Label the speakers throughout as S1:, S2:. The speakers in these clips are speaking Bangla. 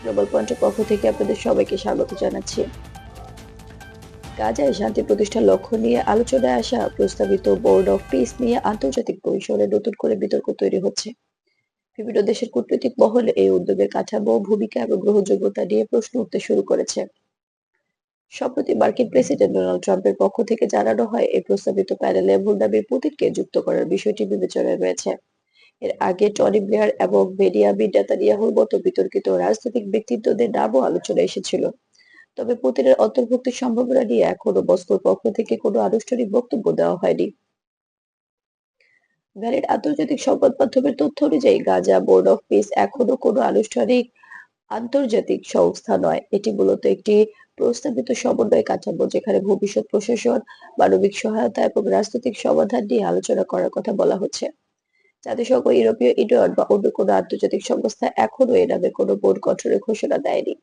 S1: গ্লোবাল পয়েন্টের পক্ষ থেকে আপনাদের সবাইকে স্বাগত জানাচ্ছি। গাজায় শান্তি প্রতিষ্ঠার লক্ষ্য নিয়ে আলোচনায় আসা প্রস্তাবিত বোর্ড অফ পিস নিয়ে আন্তর্জাতিক পরিসরে নতুন করে বিতর্ক তৈরি হচ্ছে। বিভিন্ন দেশের কূটনৈতিক মহলে এই উদ্যোগের কাঠামো, ভূমিকা এবং গ্রহণযোগ্যতা নিয়ে প্রশ্ন উঠতে শুরু করেছে। সম্প্রতি মার্কিন প্রেসিডেন্ট ডোনাল্ড ট্রাম্পের পক্ষ থেকে জানানো হয়, এই প্রস্তাবিত প্যানেলে ভ্লাদিমির পুতিনকে যুক্ত করার বিষয়টি বিবেচনায় রয়েছে। এর আগে টনি ব্লেয়ার এবং বেনিয়ামিন নেতানিয়াহুর মতো বিতর্কিত রাজনৈতিক ব্যক্তিত্বদের নামও আলোচনায় এসেছিল। তবে পুতিনের অন্তর্ভুক্তির সম্ভাবনা নিয়ে এখনো মস্কোর পক্ষ থেকে কোনো আনুষ্ঠানিক বক্তব্য দেওয়া হয়নি। ভ্যালিড আন্তর্জাতিক সংবাদ মাধ্যমের তথ্য অনুযায়ী গাজা বোর্ড অফ পিস এখনো কোনো আনুষ্ঠানিক আন্তর্জাতিক সংস্থা নয়। এটি মূলত একটি প্রস্তাবিত সমন্বয় কাঠামো, যেখানে ভবিষ্যৎ প্রশাসন, মানবিক সহায়তা এবং রাজনৈতিক সমাধান নিয়ে আলোচনা করার কথা বলা হচ্ছে। জাতিসংঘ, ইউরোপীয় ইউনিয়ন বা অন্য কোনো আন্তর্জাতিক সংস্থা এখনো এ নামে কোনো বোর্ড গঠনের ঘোষণা দেয়নি।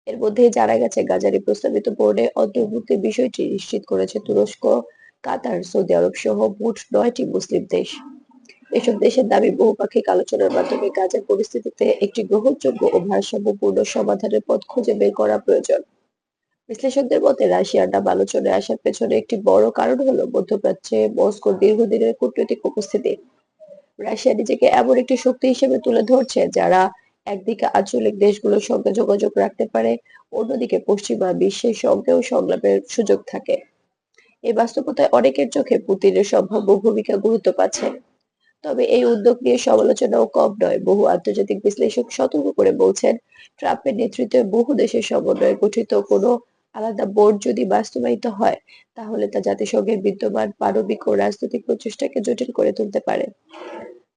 S1: এর মধ্যেই জানা গেছে, গাজার এই প্রস্তাবিত বোর্ডে অন্তর্ভুক্তির বিষয়টি নিশ্চিত করেছে তুরস্ক, কাতার, সৌদি আরব সহ মোট 9টি মুসলিম দেশ। এসব দেশের দাবি, বহুপাক্ষিক আলোচনার মাধ্যমে গাজার পরিস্থিতিতে একটি গ্রহণযোগ্য ও ভারসাম্যপূর্ণ সমাধানের পথ খুঁজে বের করা প্রয়োজন। বিশ্লেষকদের মতে, রাশিয়ার নাম আলোচনায় আসার পেছনে একটি বড় কারণ হলো মধ্যপ্রাচ্যে মস্কোর দীর্ঘদিনের কূটনৈতিক উপস্থিতি। রাশিয়া নিজেকে এমন একটি শক্তি হিসেবে তুলে ধরছে, যারা একদিকে আঞ্চলিক দেশগুলোর সঙ্গে যোগাযোগ রাখতে পারে, অন্যদিকে পশ্চিমা বিশ্বের সঙ্গেও সংলাপের সুযোগ থাকে। এই বাস্তবতায় অনেকের চোখে পুতিনের সম্ভাব্য ভূমিকা গুরুত্ব পাচ্ছে। তবে এই উদ্যোগ নিয়ে সমালোচনাও কম নয়। বহু আন্তর্জাতিক বিশ্লেষক সতর্ক করে বলছেন, ট্রাম্পের নেতৃত্বে বহু দেশের সমন্বয়ে গঠিত কোনো আলাদা বোর্ড যদি বাস্তবায়িত হয়, তাহলে তা জাতিসংঘের বিদ্যমান মানবিক ও রাজনৈতিক প্রচেষ্টাকে জটিল করে তুলতে পারে।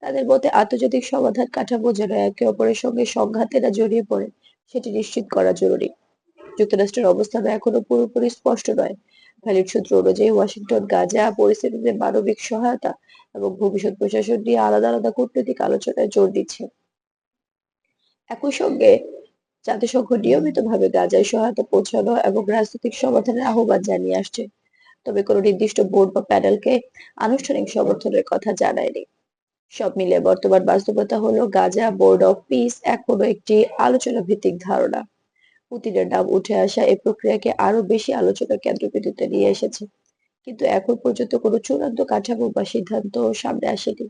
S1: তাদের মতে, আন্তর্জাতিক সমাধান কাঠামো যেন একে অপরের সঙ্গে সংঘাতে না জড়িয়ে পড়ে, সেটি নিশ্চিত করা জরুরি। যুক্তরাষ্ট্রের অবস্থান এখনো পুরোপুরি স্পষ্ট নয়। ভ্যালিড সূত্র অনুযায়ী ওয়াশিংটন গাজা পরিস্থিতিতে মানবিক সহায়তা এবং ভবিষ্যৎ প্রশাসন নিয়ে আলাদা আলাদা কূটনৈতিক আলোচনায় জোর দিচ্ছে। একই সঙ্গে জাতিসংঘ নিয়মিতভাবে গাজায় সহায়তা পৌঁছানো এবং রাজনৈতিক সমাধানের আহ্বান জানিয়ে আসছে। তবে কোনো নির্দিষ্ট বোর্ড বা প্যানেলকে আনুষ্ঠানিক সমর্থনের কথা জানায়নি। সব মিলিয়ে বর্তমান বাস্তবতা হলো, গাজা বোর্ড অফ পিস এখনো একটি আলোচনা ভিত্তিক ধারণা। পুতিনের নাম উঠে আসা এই প্রক্রিয়াকে আরো বেশি আলোচনার কেন্দ্রবিন্দুতে নিয়ে এসেছে, কিন্তু এখন পর্যন্ত কোনো চূড়ান্ত কাঠামো বা সিদ্ধান্ত সামনে আসেনি।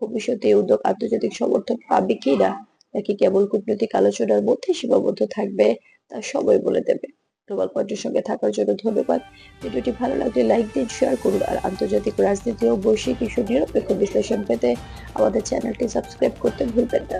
S1: ভবিষ্যতে এই উদ্যোগ আন্তর্জাতিক সমর্থন পাবে কিনা, নাকি কেবল কূটনৈতিক আলোচনার মধ্যে সীমাবদ্ধ থাকবে, তা সময় বলে দেবে। গ্লোবাল পয়েন্টের সঙ্গে থাকার জন্য ধন্যবাদ। ভিডিওটি ভালো লাগলে লাইক দিন, শেয়ার করুন, আর আন্তর্জাতিক রাজনীতি ও বৈশ্বিক ইস্যু নিরপেক্ষ বিশ্লেষণ পেতে আমাদের চ্যানেলটি সাবস্ক্রাইব করতে ভুলবেন না।